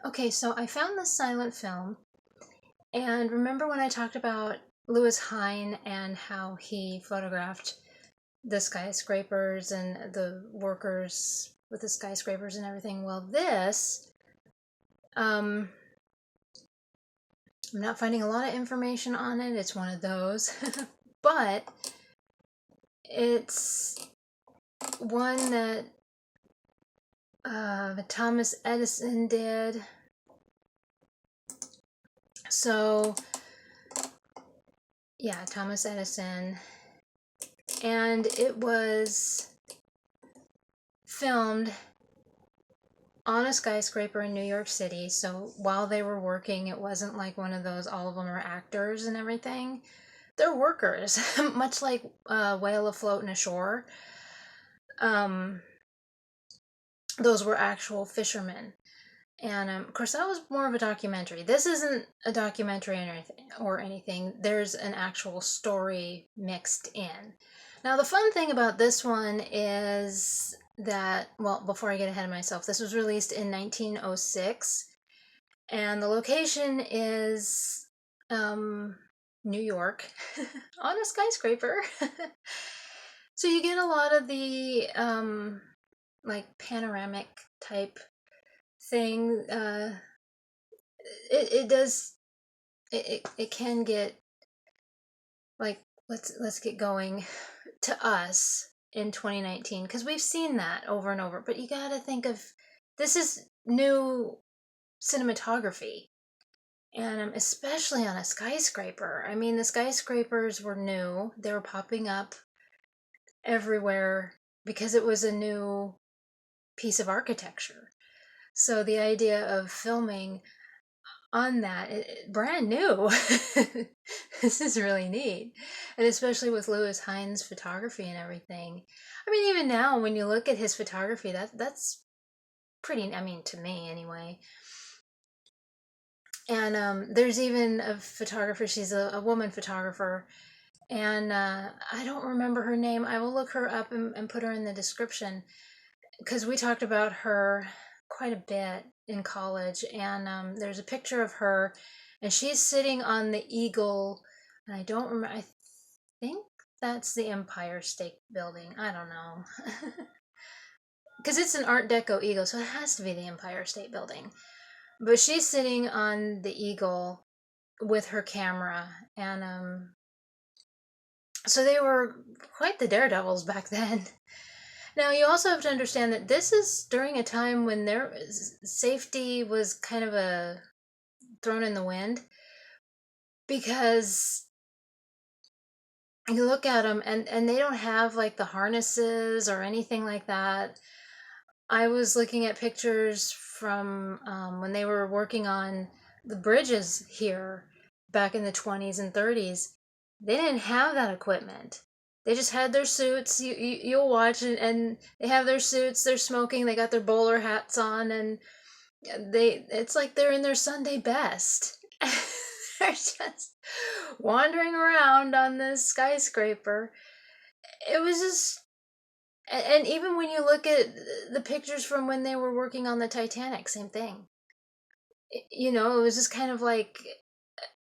Okay, so I found this silent film, and remember when I talked about Lewis Hine and how he photographed the skyscrapers and the workers with the skyscrapers and everything? Well, um, I'm not finding a lot of information on it. It's one of those, but it's one that Thomas Edison did. So, yeah, Thomas Edison. And it was filmed on a skyscraper in New York City. So while they were working, it wasn't like one of those, all of them are actors and everything. They're workers, much like a whale afloat in a shore. Those were actual fishermen. And of course, that was more of a documentary. This isn't a documentary or anything. There's an actual story mixed in. Now, the fun thing about this one is that, well, before I get ahead of myself, this was released in 1906, and the location is New York on a skyscraper. So you get a lot of the like panoramic type thing. It can get like, let's get going to us in 2019, because we've seen that over and over. But you got to think of, this is new cinematography, and especially on a skyscraper. I mean, the skyscrapers were new. They were popping up everywhere because it was a new piece of architecture. So the idea of filming on that, brand new. This is really neat. And especially with Lewis Hine's photography and everything. I mean, even now when you look at his photography, that's pretty, I mean, to me anyway. And there's even a photographer, she's a woman photographer, and I don't remember her name. I will look her up and put her in the description, because we talked about her quite a bit in college. And there's a picture of her, and she's sitting on the Eagle, and I don't remember, I think that's the Empire State Building. I don't know. Because it's an Art Deco Eagle, so it has to be the Empire State Building. But she's sitting on the Eagle with her camera, and so they were quite the daredevils back then. Now, you also have to understand that this is during a time when their safety was kind of thrown in the wind, because you look at them and they don't have like the harnesses or anything like that. I was looking at pictures from when they were working on the bridges here back in the 20s and 30s. They didn't have that equipment. They just had their suits. You'll watch, and they have their suits. They're smoking. They got their bowler hats on, and it's like they're in their Sunday best. They're just wandering around on this skyscraper. It was just, and even when you look at the pictures from when they were working on the Titanic, same thing. You know, it was just kind of like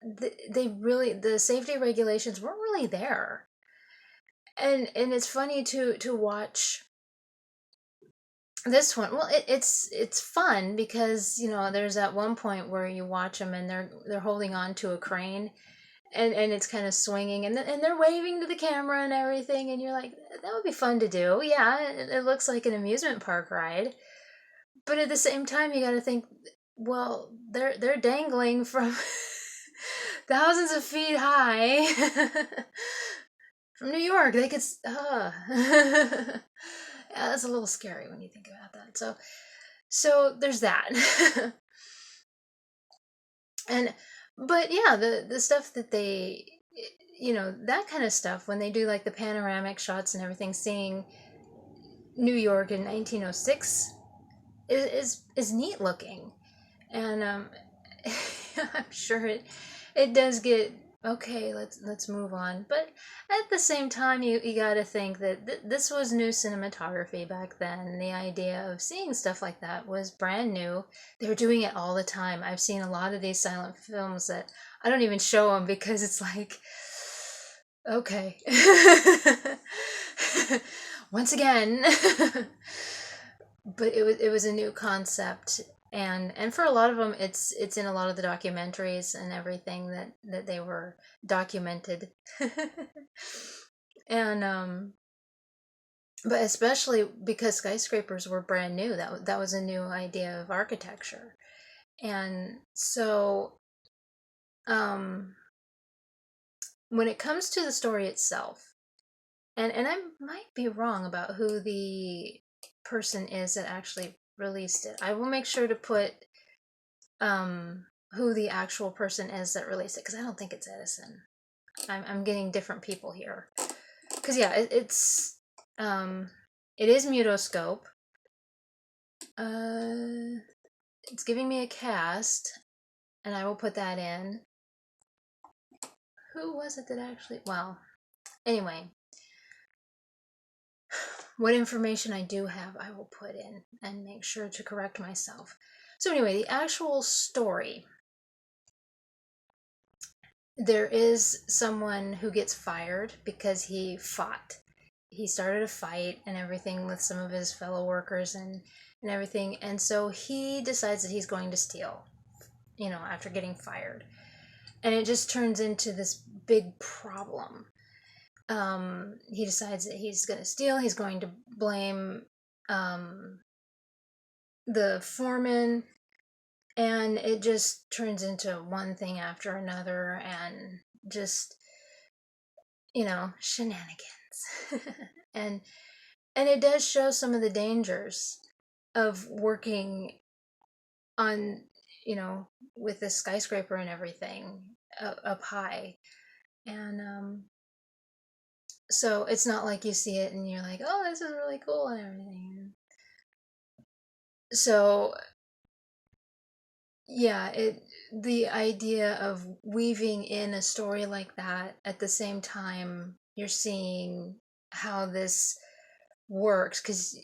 the safety regulations weren't really there. And it's funny to watch this one. Well, it's fun because, you know, there's that one point where you watch them and they're holding on to a crane, and it's kind of swinging, and they're waving to the camera and everything, and you're like, that would be fun to do. Yeah, it looks like an amusement park ride, but at the same time, you got to think, well, they're dangling from thousands of feet high from New York. They could, yeah, that's a little scary when you think about that. So there's that. But yeah, the stuff that they, you know, that kind of stuff, when they do like the panoramic shots and everything, seeing New York in 1906 is neat looking. And I'm sure it does get okay, let's move on. But at the same time, you got to think that this was new cinematography back then. The idea of seeing stuff like that was brand new. They were doing it all the time. I've seen a lot of these silent films that I don't even show them because it's like, okay, once again. But it was a new concept, and for a lot of them it's in a lot of the documentaries and everything that they were documented. And but especially because skyscrapers were brand new, that was a new idea of architecture. And so um when it comes to the story itself, and I might be wrong about who the person is that actually released it. I will make sure to put who the actual person is that released it, because I don't think it's Edison. I'm getting different people here. Because yeah, it is Mutoscope. It's giving me a cast, and I will put that in. Who was it that actually? Well, anyway, what information I do have, I will put in and make sure to correct myself. So anyway, the actual story. There is someone who gets fired because he fought. He started a fight and everything with some of his fellow workers and everything. And so he decides that he's going to steal, after getting fired. And it just turns into this big problem. He decides that he's going to steal. He's going to blame the foreman. And it just turns into one thing after another and just, shenanigans. and and it does show some of the dangers of working on, with this skyscraper and everything up high. And so it's not like you see it and you're like, oh, this is really cool and everything. So yeah, the idea of weaving in a story like that at the same time you're seeing how this works, because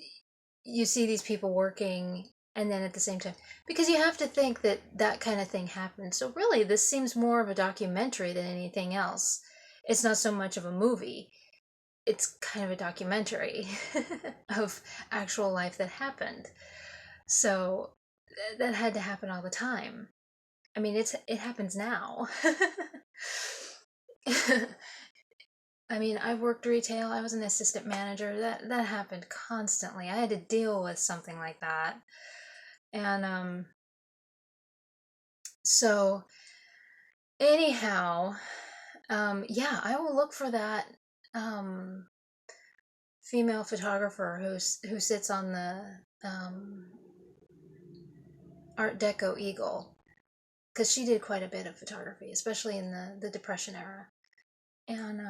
you see these people working and then at the same time, because you have to think that that kind of thing happens. So really this seems more of a documentary than anything else. It's not so much of a movie, it's kind of a documentary of actual life that happened. So that had to happen all the time. I mean, it happens now. I mean, I worked retail. I was an assistant manager. That happened constantly. I had to deal with something like that. And so anyhow, yeah, I will look for that female photographer who sits on the Art Deco Eagle, because she did quite a bit of photography, especially in the Depression era. And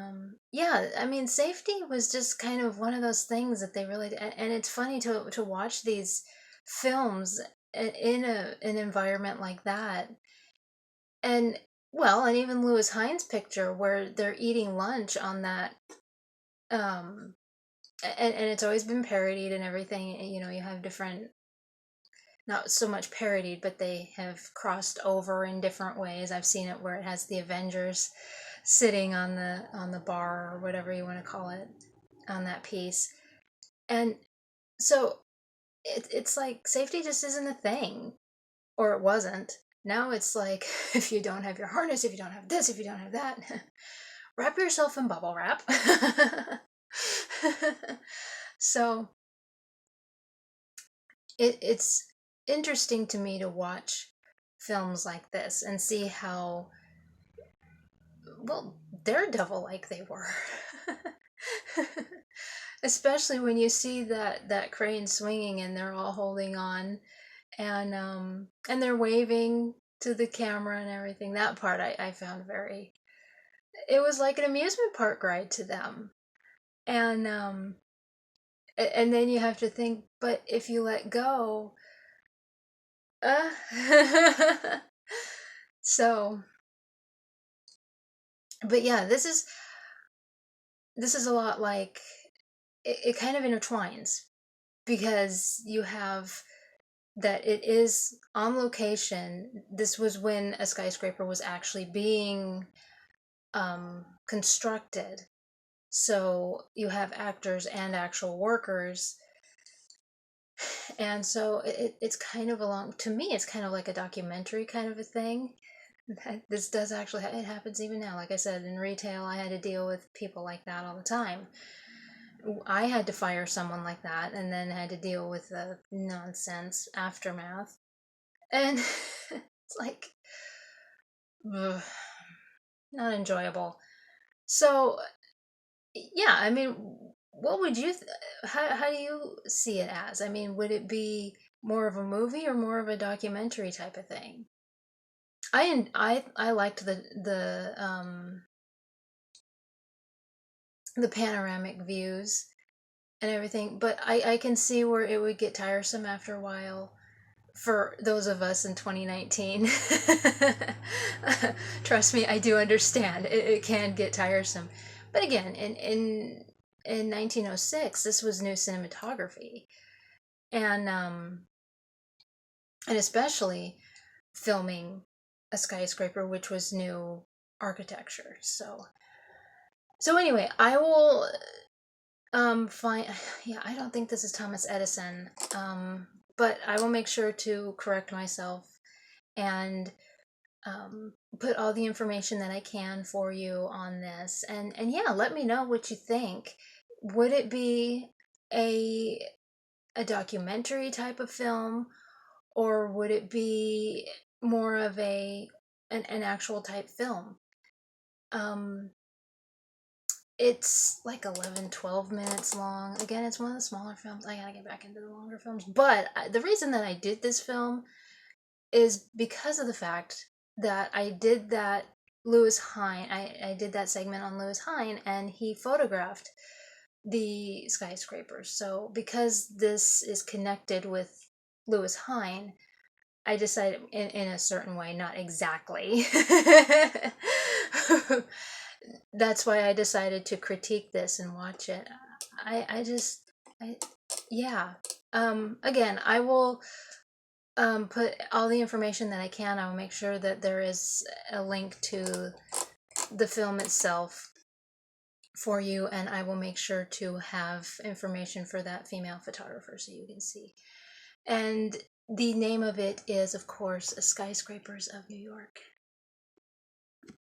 yeah, I mean, safety was just kind of one of those things that they really and it's funny to watch these films in an environment like that. And well, and even Lewis Hine's picture where they're eating lunch on that, um and it's always been parodied and everything. You have different, not so much parodied, but they have crossed over in different ways. I've seen it where it has the Avengers sitting on the bar or whatever you want to call it on that piece. And so it's like safety just isn't a thing, or it wasn't. Now it's like, if you don't have your harness, if you don't have this, if you don't have that, wrap yourself in bubble wrap. So it's interesting to me to watch films like this and see how, well, daredevil like they were. Especially when you see that crane swinging and they're all holding on, and they're waving to the camera and everything. That part I found very, it was like an amusement park ride to them. And and then you have to think, but if you let go, uh, so But yeah, this is a lot like it kind of intertwines, because you have that it is on location. This was when a skyscraper was actually being constructed. So you have actors and actual workers. And so it's kind of along, to me, it's kind of like a documentary kind of a thing. This does actually, it happens even now. Like I said, in retail, I had to deal with people like that all the time. I had to fire someone like that and then had to deal with the nonsense aftermath. And it's like, ugh, not enjoyable. So, yeah, I mean, what would you, how do you see it as? I mean, would it be more of a movie or more of a documentary type of thing? I liked the panoramic views and everything, but I can see where it would get tiresome after a while for those of us in 2019. Trust me, I do understand. It can get tiresome. But again, in 1906, this was new cinematography. And especially filming a skyscraper, which was new architecture. So anyway, I will find, yeah, I don't think this is Thomas Edison. But I will make sure to correct myself and put all the information that I can for you on this. And yeah, let me know what you think. Would it be a a documentary type of film, or would it be more of an actual type film? Um, it's like 11, 12 minutes long. Again, it's one of the smaller films. I gotta get back into the longer films. But the reason that I did this film is because of the fact that I did that Lewis Hine, I did that segment on Lewis Hine, and he photographed the skyscrapers. So because this is connected with Lewis Hine, I decided in a certain way, not exactly. That's why I decided to critique this and watch it. I just, I, yeah. Again, I will put all the information that I can. I will make sure that there is a link to the film itself for you, and I will make sure to have information for that female photographer so you can see. And the name of it is, of course, Skyscrapers of New York.